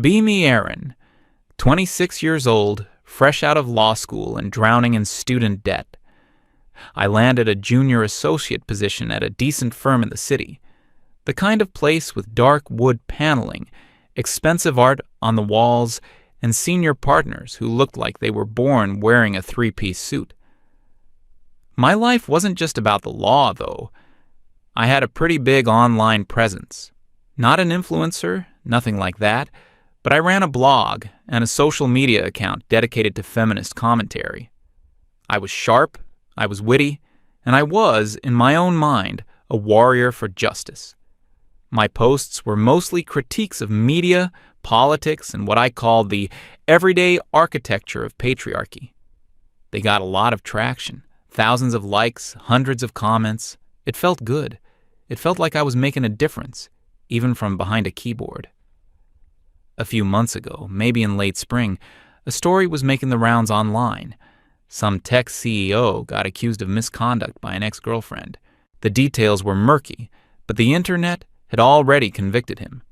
Be me Aaron, 26 years old, fresh out of law school and drowning in student debt. I landed a junior associate position at a decent firm in the city, the kind of place with dark wood paneling, expensive art on the walls, and senior partners who looked like they were born wearing a three-piece suit. My life wasn't just about the law, though. I had a pretty big online presence. Not an influencer, nothing like that, but I ran a blog and a social media account dedicated to feminist commentary. I was sharp, I was witty, and I was, in my own mind, a warrior for justice. My posts were mostly critiques of media, politics, and what I called the everyday architecture of patriarchy. They got a lot of traction, thousands of likes, hundreds of comments. It felt good. It felt like I was making a difference, even from behind a keyboard. A few months ago, maybe in late spring, a story was making the rounds online. Some tech CEO got accused of misconduct by an ex-girlfriend. The details were murky, but the internet had already convicted him.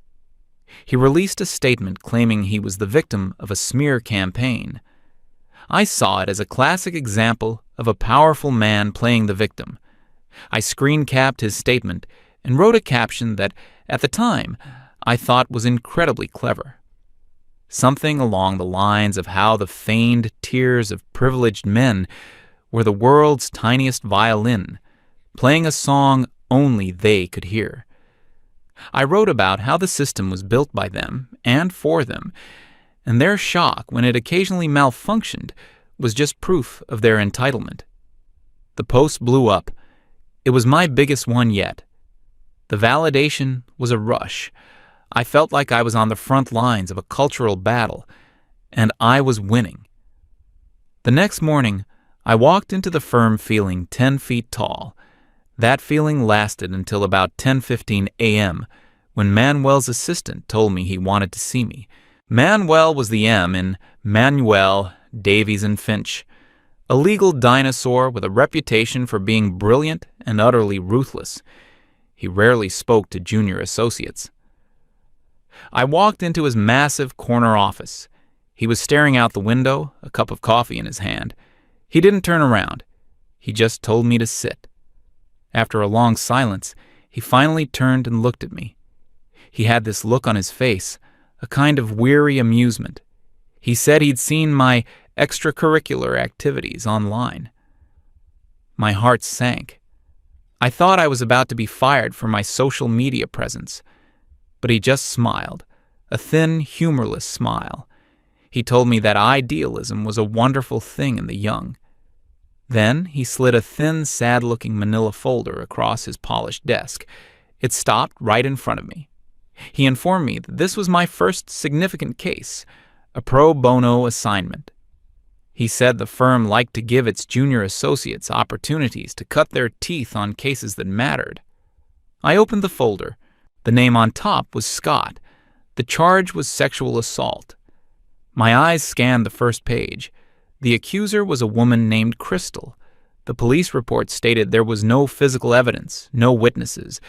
He released a statement claiming he was the victim of a smear campaign. I saw it as a classic example of a powerful man playing the victim. I screen-capped his statement and wrote a caption that, at the time, I thought was incredibly clever. Something along the lines of how the feigned tears of privileged men were the world's tiniest violin, playing a song only they could hear. I wrote about how the system was built by them and for them, and their shock when it occasionally malfunctioned was just proof of their entitlement. The post blew up. It was my biggest one yet. The validation was a rush. I felt like I was on the front lines of a cultural battle, and I was winning. The next morning, I walked into the firm feeling 10 feet tall. That feeling lasted until about 10:15 a.m., when Manuel's assistant told me he wanted to see me. Manuel was the M in Manuel, Davies and Finch, a legal dinosaur with a reputation for being brilliant and utterly ruthless. He rarely spoke to junior associates. I walked into his massive corner office. He was staring out the window, a cup of coffee in his hand. He didn't turn around. He just told me to sit. After a long silence, he finally turned and looked at me. He had this look on his face, a kind of weary amusement. He said he'd seen my extracurricular activities online. My heart sank. I thought I was about to be fired for my social media presence. But he just smiled, a thin, humorless smile. He told me that idealism was a wonderful thing in the young. Then he slid a thin, sad-looking manila folder across his polished desk. It stopped right in front of me. He informed me that this was my first significant case, a pro bono assignment. He said the firm liked to give its junior associates opportunities to cut their teeth on cases that mattered. I opened the folder. The name on top was Scott. The charge was sexual assault. My eyes scanned the first page. The accuser was a woman named Crystal. The police report stated there was no physical evidence, no witnesses,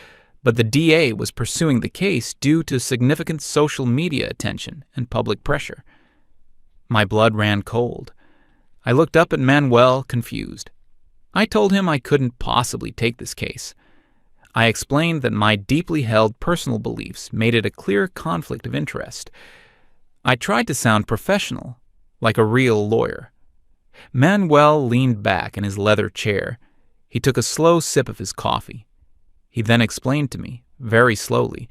but the DA was pursuing the case due to significant social media attention and public pressure. My blood ran cold. I looked up at Manuel, confused. I told him I couldn't possibly take this case. I explained that my deeply held personal beliefs made it a clear conflict of interest. I tried to sound professional, like a real lawyer. Manuel leaned back in his leather chair. He took a slow sip of his coffee. He then explained to me, very slowly,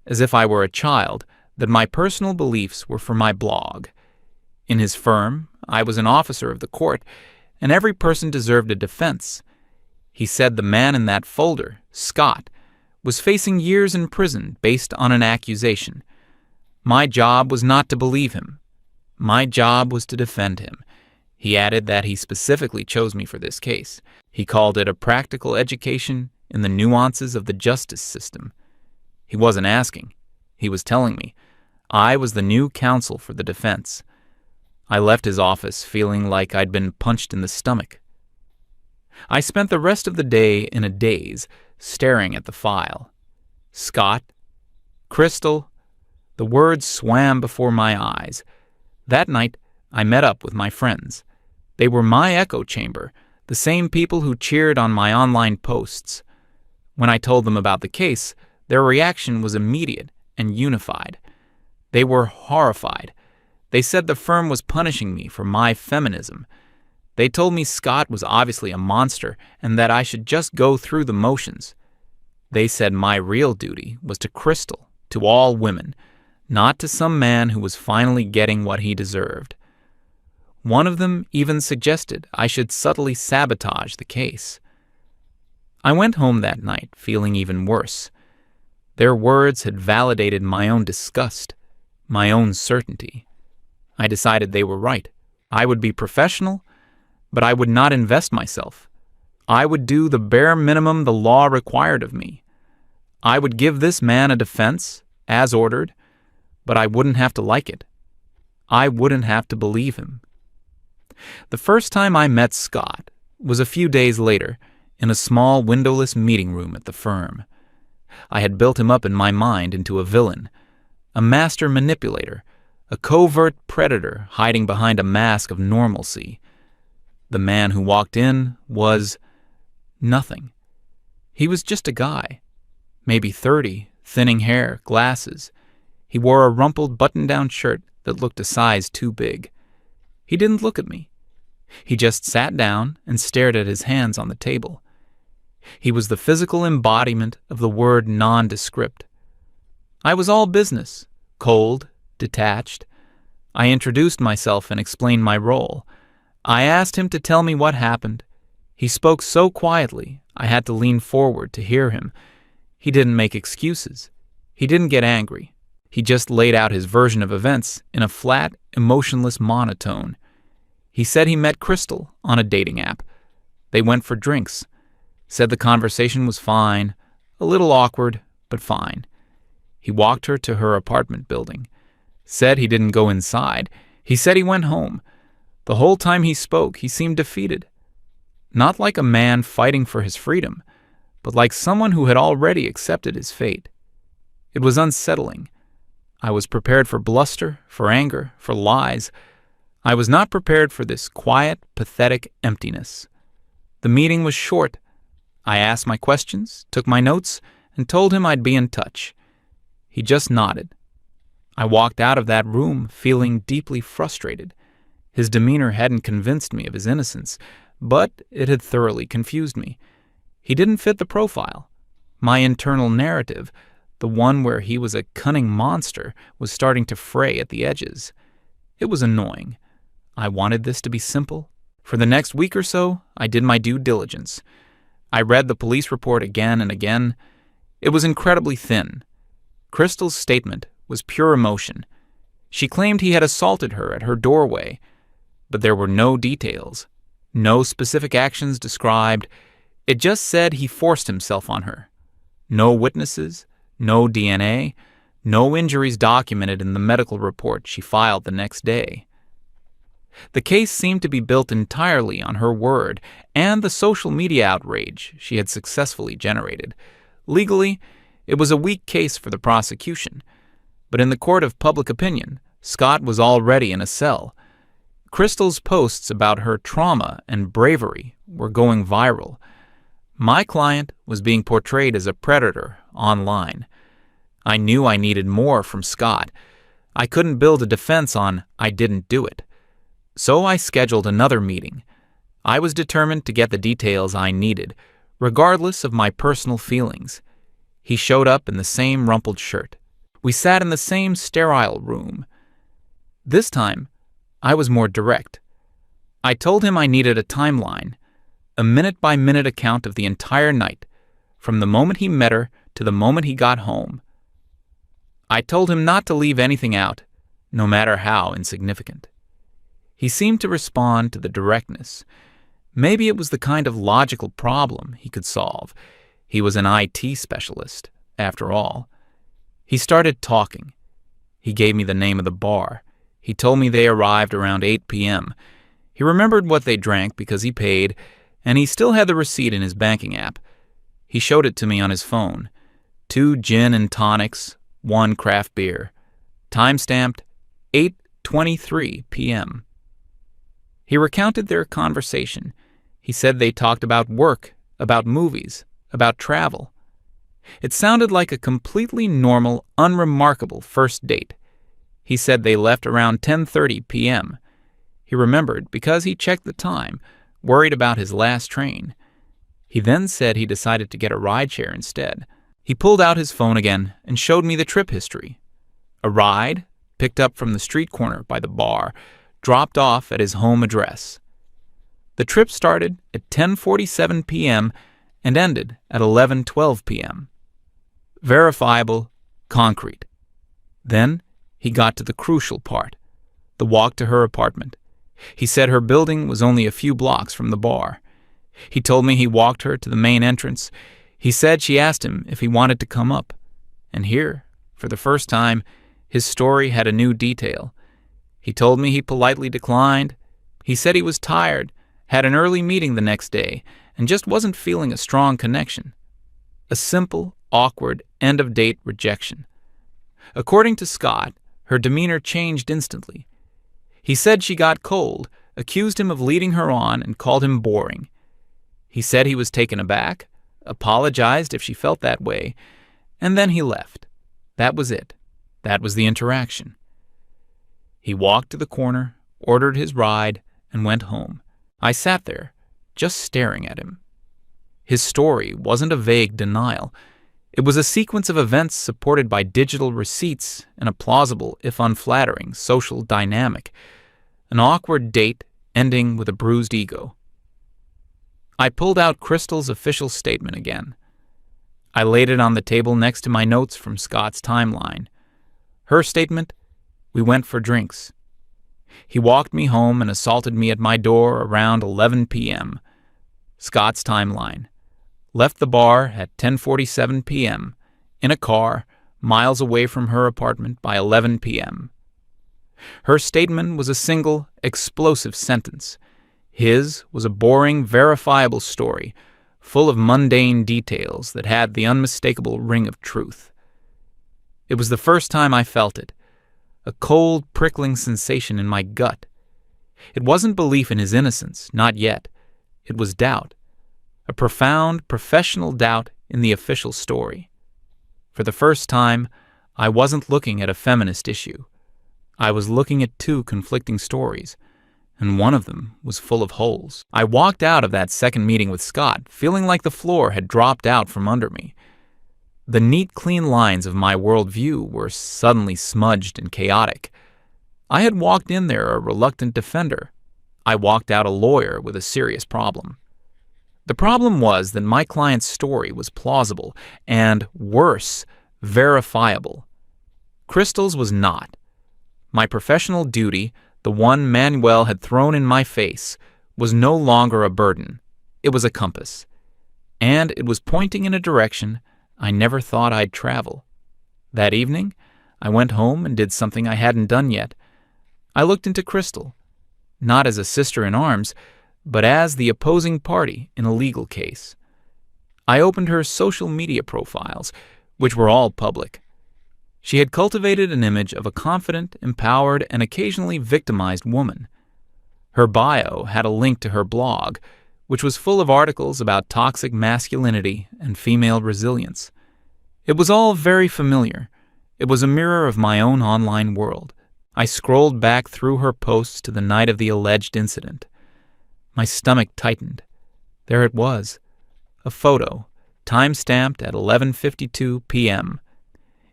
as if I were a child, that my personal beliefs were for my blog. In his firm, I was an officer of the court, and every person deserved a defense. He said the man in that folder, Scott, was facing years in prison based on an accusation. My job was not to believe him. My job was to defend him. He added that he specifically chose me for this case. He called it a practical education in the nuances of the justice system. He wasn't asking. He was telling me. I was the new counsel for the defense. I left his office feeling like I'd been punched in the stomach. I spent the rest of the day in a daze, staring at the file. Scott, Crystal, The words swam before my eyes. That night, I met up with my friends. They were my echo chamber, the same people who cheered on my online posts. When I told them about the case, their reaction was immediate and unified. They were horrified. They said the firm was punishing me for my feminism. They told me Scott was obviously a monster and that I should just go through the motions. They said my real duty was to Crystal, to all women, not to some man who was finally getting what he deserved. One of them even suggested I should subtly sabotage the case. I went home that night feeling even worse. Their words had validated my own disgust, my own certainty. I decided they were right. I would be professional, but I would not invest myself. I would do the bare minimum the law required of me. I would give this man a defense, as ordered, but I wouldn't have to like it. I wouldn't have to believe him. The first time I met Scott was a few days later in a small windowless meeting room at the firm. I had built him up in my mind into a villain, a master manipulator, a covert predator hiding behind a mask of normalcy. The man who walked in was nothing. He was just a guy, maybe 30, thinning hair, glasses. He wore a rumpled button-down shirt that looked a size too big. He didn't look at me. He just sat down and stared at his hands on the table. He was the physical embodiment of the word nondescript. I was all business, cold, detached. I introduced myself and explained my role. I asked him to tell me what happened. He spoke so quietly, I had to lean forward to hear him. He didn't make excuses. He didn't get angry. He just laid out his version of events in a flat, emotionless monotone. He said he met Crystal on a dating app. They went for drinks. Said the conversation was fine, a little awkward, but fine. He walked her to her apartment building. Said he didn't go inside. He said he went home. The whole time he spoke, he seemed defeated. Not like a man fighting for his freedom, but like someone who had already accepted his fate. It was unsettling. I was prepared for bluster, for anger, for lies. I was not prepared for this quiet, pathetic emptiness. The meeting was short. I asked my questions, took my notes, and told him I'd be in touch. He just nodded. I walked out of that room feeling deeply frustrated. His demeanor hadn't convinced me of his innocence, but it had thoroughly confused me. He didn't fit the profile. My internal narrative, the one where he was a cunning monster, was starting to fray at the edges. It was annoying. I wanted this to be simple. For the next week or so, I did my due diligence. I read the police report again and again. It was incredibly thin. Crystal's statement was pure emotion. She claimed he had assaulted her at her doorway, but there were no details, no specific actions described. It just said he forced himself on her. No witnesses, no DNA, no injuries documented in the medical report she filed the next day. The case seemed to be built entirely on her word and the social media outrage she had successfully generated. Legally, it was a weak case for the prosecution, but in the court of public opinion, Scott was already in a cell. Crystal's posts about her trauma and bravery were going viral. My client was being portrayed as a predator online. I knew I needed more from Scott. I couldn't build a defense on "I didn't do it." So I scheduled another meeting. I was determined to get the details I needed, regardless of my personal feelings. He showed up in the same rumpled shirt. We sat in the same sterile room. This time, I was more direct. I told him I needed a timeline, a minute-by-minute account of the entire night, from the moment he met her to the moment he got home. I told him not to leave anything out, no matter how insignificant. He seemed to respond to the directness. Maybe it was the kind of logical problem he could solve. He was an IT specialist, after all. He started talking. He gave me the name of the bar. He told me they arrived around 8 p.m. He remembered what they drank because he paid, and he still had the receipt in his banking app. He showed it to me on his phone. 2 gin and tonics, 1 craft beer. timestamped 8:23 p.m. He recounted their conversation. He said they talked about work, about movies, about travel. It sounded like a completely normal, unremarkable first date. He said they left around 10:30 p.m. He remembered because he checked the time, worried about his last train. He then said he decided to get a rideshare instead. He pulled out his phone again and showed me the trip history. A ride, picked up from the street corner by the bar, dropped off at his home address. The trip started at 10:47 p.m. and ended at 11:12 p.m. Verifiable, concrete. Then he got to the crucial part, the walk to her apartment. He said her building was only a few blocks from the bar. He told me he walked her to the main entrance. He said she asked him if he wanted to come up. And here, for the first time, his story had a new detail. He told me he politely declined. He said he was tired, had an early meeting the next day, and just wasn't feeling a strong connection. A simple, awkward, end-of-date rejection. According to Scott, her demeanor changed instantly. He said she got cold, accused him of leading her on, and called him boring. He said he was taken aback, apologized if she felt that way, and then he left. That was it. That was the interaction. He walked to the corner, ordered his ride, and went home. I sat there, just staring at him. His story wasn't a vague denial. It was a sequence of events supported by digital receipts and a plausible, if unflattering, social dynamic. An awkward date ending with a bruised ego. I pulled out Crystal's official statement again. I laid it on the table next to my notes from Scott's timeline. Her statement: we went for drinks. He walked me home and assaulted me at my door around 11 p.m. Scott's timeline: left the bar at 10:47 p.m. in a car miles away from her apartment by 11 p.m. Her statement was a single, explosive sentence. His was a boring, verifiable story, full of mundane details that had the unmistakable ring of truth. It was the first time I felt it, a cold, prickling sensation in my gut. It wasn't belief in his innocence, not yet. It was doubt, a profound, professional doubt in the official story. For the first time, I wasn't looking at a feminist issue. I was looking at two conflicting stories, and one of them was full of holes. I walked out of that second meeting with Scott feeling like the floor had dropped out from under me. The neat, clean lines of my worldview were suddenly smudged and chaotic. I had walked in there a reluctant defender. I walked out a lawyer with a serious problem. The problem was that my client's story was plausible and, worse, verifiable. Crystal's was not. My professional duty, the one Manuel had thrown in my face, was no longer a burden. It was a compass. And it was pointing in a direction I never thought I'd travel. That evening, I went home and did something I hadn't done yet. I looked into Crystal, not as a sister in arms, but as the opposing party in a legal case. I opened her social media profiles, which were all public. She had cultivated an image of a confident, empowered, and occasionally victimized woman. Her bio had a link to her blog, which was full of articles about toxic masculinity and female resilience. It was all very familiar. It was a mirror of my own online world. I scrolled back through her posts to the night of the alleged incident. My stomach tightened. There it was, a photo, time-stamped at 11:52 p.m.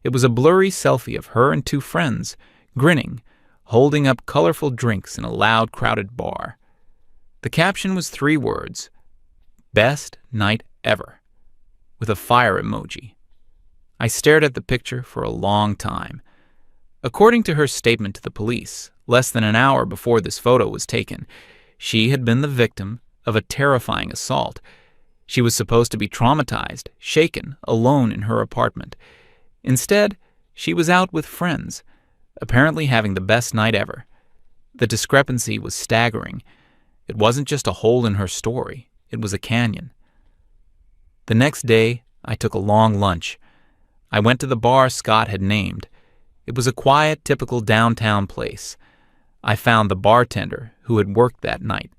It was a blurry selfie of her and two friends, grinning, holding up colorful drinks in a loud, crowded bar. The caption was 3 words: "Best night ever," with a fire emoji. I stared at the picture for a long time. According to her statement to the police, less than an hour before this photo was taken, she had been the victim of a terrifying assault. She was supposed to be traumatized, shaken, alone in her apartment. Instead, she was out with friends, apparently having the best night ever. The discrepancy was staggering. It wasn't just a hole in her story, it was a canyon. The next day, I took a long lunch. I went to the bar Scott had named. It was a quiet, typical downtown place. I found the bartender who had worked that night.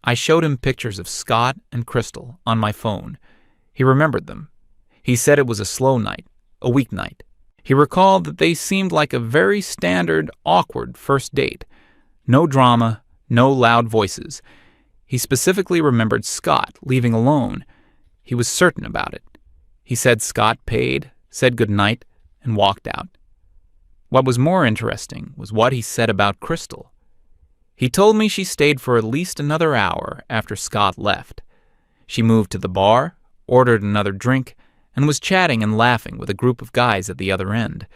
I showed him pictures of Scott and Crystal on my phone. He remembered them. He said it was a slow night, a weeknight. He recalled that they seemed like a very standard, awkward first date. No drama, no loud voices. He specifically remembered Scott leaving alone. He was certain about it. He said Scott paid, said goodnight, and walked out. What was more interesting was what he said about Crystal. He told me she stayed for at least another hour after Scott left. She moved to the bar, ordered another drink, and was chatting and laughing with a group of guys at the other end.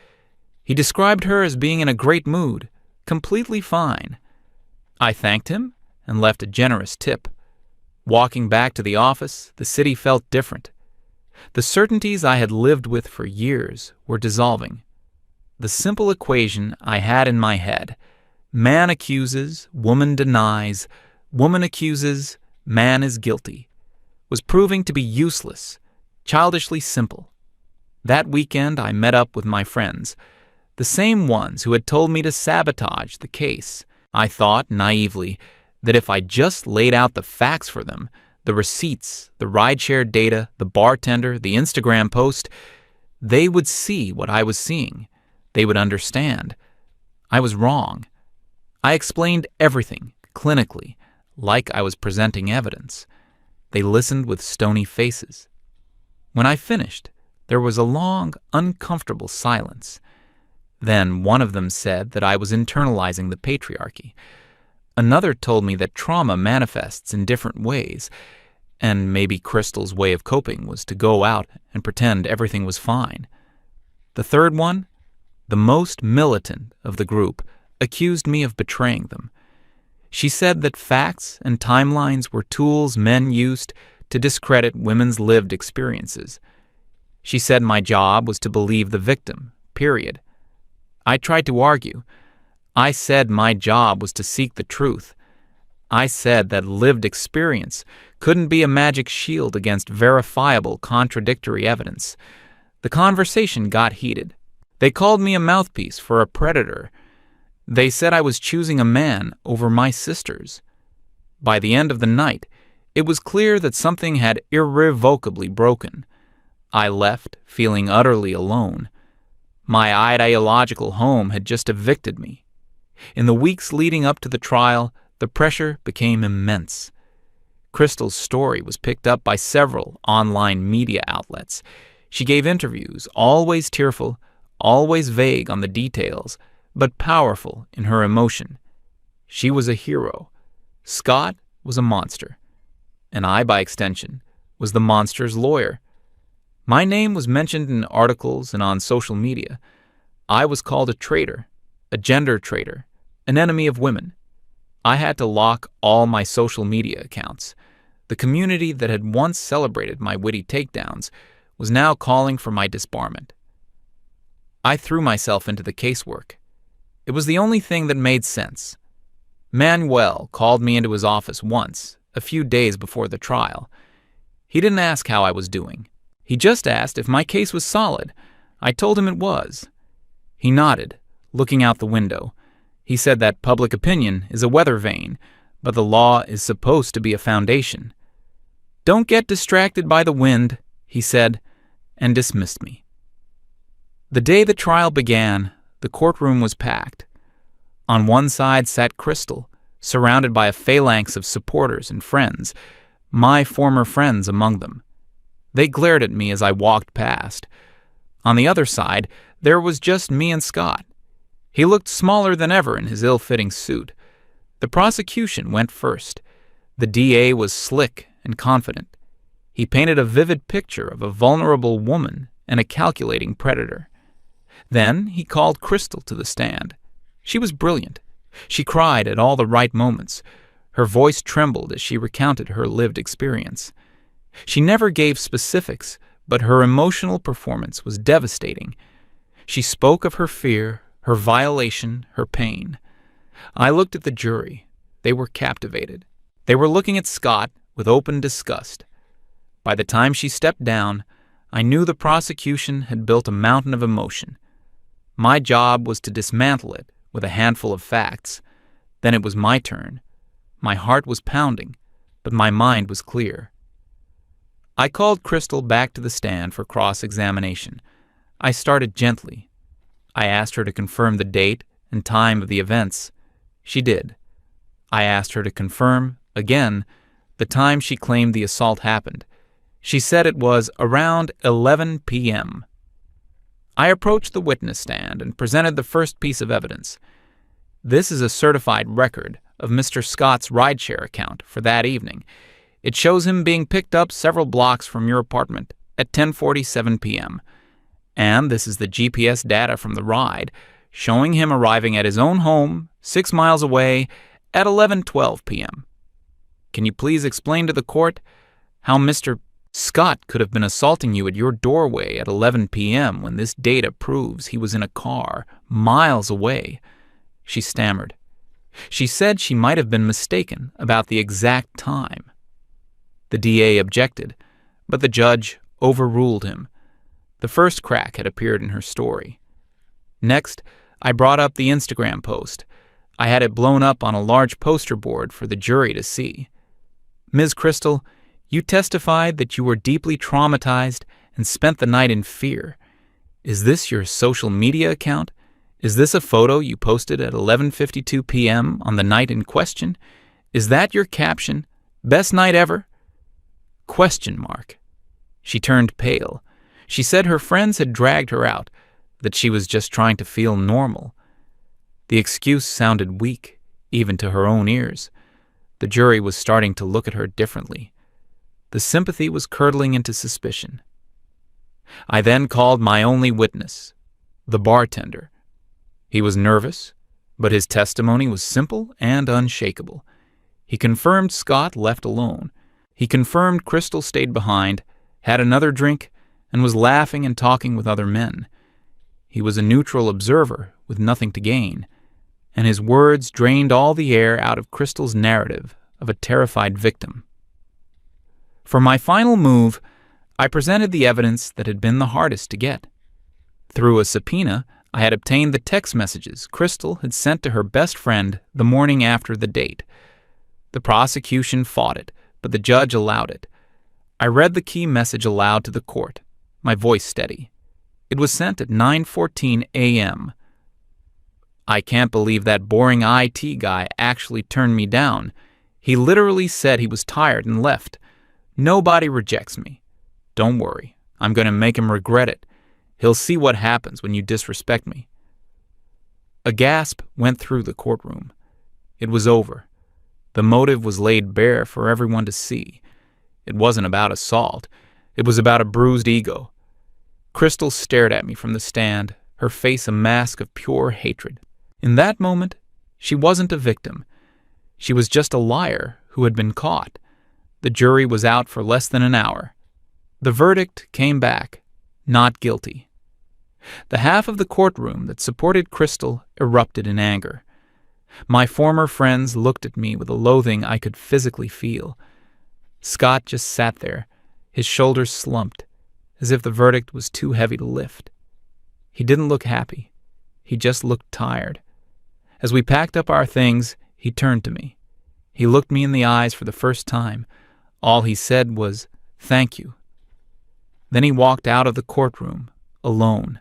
He described her as being in a great mood, completely fine. I thanked him and left a generous tip. Walking back to the office, the city felt different. The certainties I had lived with for years were dissolving. The simple equation I had in my head, man accuses, woman denies, woman accuses, man is guilty, was proving to be useless, childishly simple. That weekend I met up with my friends, the same ones who had told me to sabotage the case. I thought, naively, that if I just laid out the facts for them, the receipts, the rideshare data, the bartender, the Instagram post, they would see what I was seeing. They would understand. I was wrong. I explained everything, clinically, like I was presenting evidence. They listened with stony faces. When I finished, there was a long, uncomfortable silence. Then one of them said that I was internalizing the patriarchy. Another told me that trauma manifests in different ways, and maybe Crystal's way of coping was to go out and pretend everything was fine. The third one, the most militant of the group, accused me of betraying them. She said that facts and timelines were tools men used to discredit women's lived experiences. She said my job was to believe the victim, period. I tried to argue. I said my job was to seek the truth. I said that lived experience couldn't be a magic shield against verifiable contradictory evidence. The conversation got heated. They called me a mouthpiece for a predator. They said I was choosing a man over my sisters. By the end of the night, it was clear that something had irrevocably broken. I left, feeling utterly alone. My ideological home had just evicted me. In the weeks leading up to the trial, the pressure became immense. Crystal's story was picked up by several online media outlets. She gave interviews, always tearful, always vague on the details, but powerful in her emotion. She was a hero. Scott was a monster. And I, by extension, was the monster's lawyer. My name was mentioned in articles and on social media. I was called a traitor, a gender traitor, an enemy of women. I had to lock all my social media accounts. The community that had once celebrated my witty takedowns was now calling for my disbarment. I threw myself into the casework. It was the only thing that made sense. Manuel called me into his office once, a few days before the trial. He didn't ask how I was doing. He just asked if my case was solid. I told him it was. He nodded, looking out the window. He said that public opinion is a weather vane, but the law is supposed to be a foundation. "Don't get distracted by the wind," he said, and dismissed me. The day the trial began, the courtroom was packed. On one side sat Crystal, surrounded by a phalanx of supporters and friends, my former friends among them. They glared at me as I walked past. On the other side, there was just me and Scott. He looked smaller than ever in his ill-fitting suit. The prosecution went first. The DA was slick and confident. He painted a vivid picture of a vulnerable woman and a calculating predator. Then he called Crystal to the stand. She was brilliant. She cried at all the right moments. Her voice trembled as she recounted her lived experience. She never gave specifics, but her emotional performance was devastating. She spoke of her fear, her violation, her pain. I looked at the jury. They were captivated. They were looking at Scott with open disgust. By the time she stepped down, I knew the prosecution had built a mountain of emotion. My job was to dismantle it with a handful of facts. Then it was my turn. My heart was pounding, but my mind was clear. I called Crystal back to the stand for cross-examination. I started gently. I asked her to confirm the date and time of the events. She did. I asked her to confirm, again, the time she claimed the assault happened. She said it was around 11 p.m. I approached the witness stand and presented the first piece of evidence. This is a certified record of Mr. Scott's rideshare account for that evening. It shows him being picked up several blocks from your apartment at 10:47 p.m. And this is the GPS data from the ride, showing him arriving at his own home 6 miles away at 11:12 p.m. Can you please explain to the court how Mr. Scott could have been assaulting you at your doorway at 11 p.m. when this data proves he was in a car miles away? She stammered. She said she might have been mistaken about the exact time. The DA objected, but the judge overruled him. The first crack had appeared in her story. Next, I brought up the Instagram post. I had it blown up on a large poster board for the jury to see. Ms. Crystal, you testified that you were deeply traumatized and spent the night in fear. Is this your social media account? Is this a photo you posted at 11:52 p.m. on the night in question? Is that your caption? Best night ever? ? She turned pale. She said her friends had dragged her out, that she was just trying to feel normal. The excuse sounded weak, even to her own ears. The jury was starting to look at her differently. The sympathy was curdling into suspicion. I then called my only witness, the bartender. He was nervous, but his testimony was simple and unshakable. He confirmed Scott left alone. He confirmed Crystal stayed behind, had another drink, and was laughing and talking with other men. He was a neutral observer with nothing to gain, and his words drained all the air out of Crystal's narrative of a terrified victim. For my final move, I presented the evidence that had been the hardest to get. Through a subpoena, I had obtained the text messages Crystal had sent to her best friend the morning after the date. The prosecution fought it, but the judge allowed it. I read the key message aloud to the court, my voice steady. It was sent at 9:14 a.m. I can't believe that boring IT guy actually turned me down. He literally said he was tired and left. Nobody rejects me. Don't worry, I'm going to make him regret it. He'll see what happens when you disrespect me. A gasp went through the courtroom. It was over. The motive was laid bare for everyone to see. It wasn't about assault. It was about a bruised ego. Crystal stared at me from the stand, her face a mask of pure hatred. In that moment, she wasn't a victim. She was just a liar who had been caught. The jury was out for less than an hour. The verdict came back, not guilty. The half of the courtroom that supported Crystal erupted in anger. My former friends looked at me with a loathing I could physically feel. Scott just sat there, his shoulders slumped, as if the verdict was too heavy to lift. He didn't look happy. He just looked tired. As we packed up our things, he turned to me. He looked me in the eyes for the first time. All he said was, "Thank you." Then he walked out of the courtroom, alone.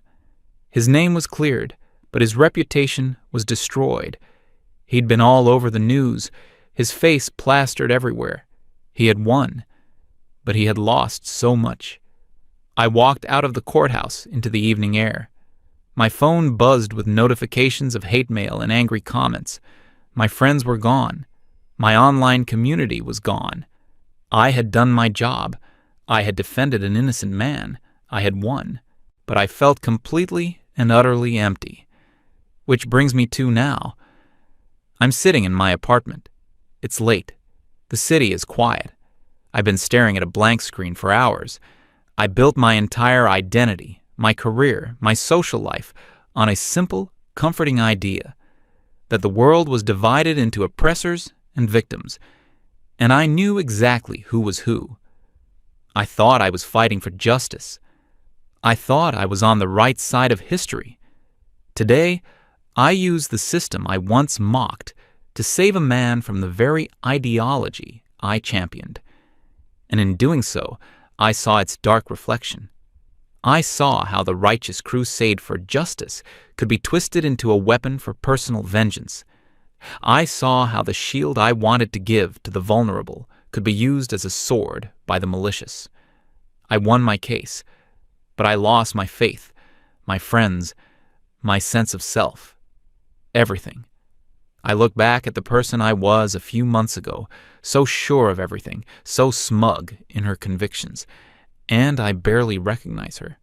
His name was cleared, but his reputation was destroyed. He'd been all over the news, his face plastered everywhere. He had won, but he had lost so much. I walked out of the courthouse into the evening air. My phone buzzed with notifications of hate mail and angry comments. My friends were gone. My online community was gone. I had done my job. I had defended an innocent man. I had won. But I felt completely and utterly empty. Which brings me to now. I'm sitting in my apartment. It's late. The city is quiet. I've been staring at a blank screen for hours. I built my entire identity, my career, my social life on a simple, comforting idea that the world was divided into oppressors and victims, and I knew exactly who was who. I thought I was fighting for justice. I thought I was on the right side of history. Today, I use the system I once mocked to save a man from the very ideology I championed. And in doing so, I saw its dark reflection. I saw how the righteous crusade for justice could be twisted into a weapon for personal vengeance. I saw how the shield I wanted to give to the vulnerable could be used as a sword by the malicious. I won my case, but I lost my faith, my friends, my sense of self, everything. I look back at the person I was a few months ago, so sure of everything, so smug in her convictions, and I barely recognize her.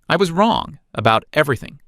I was wrong about everything.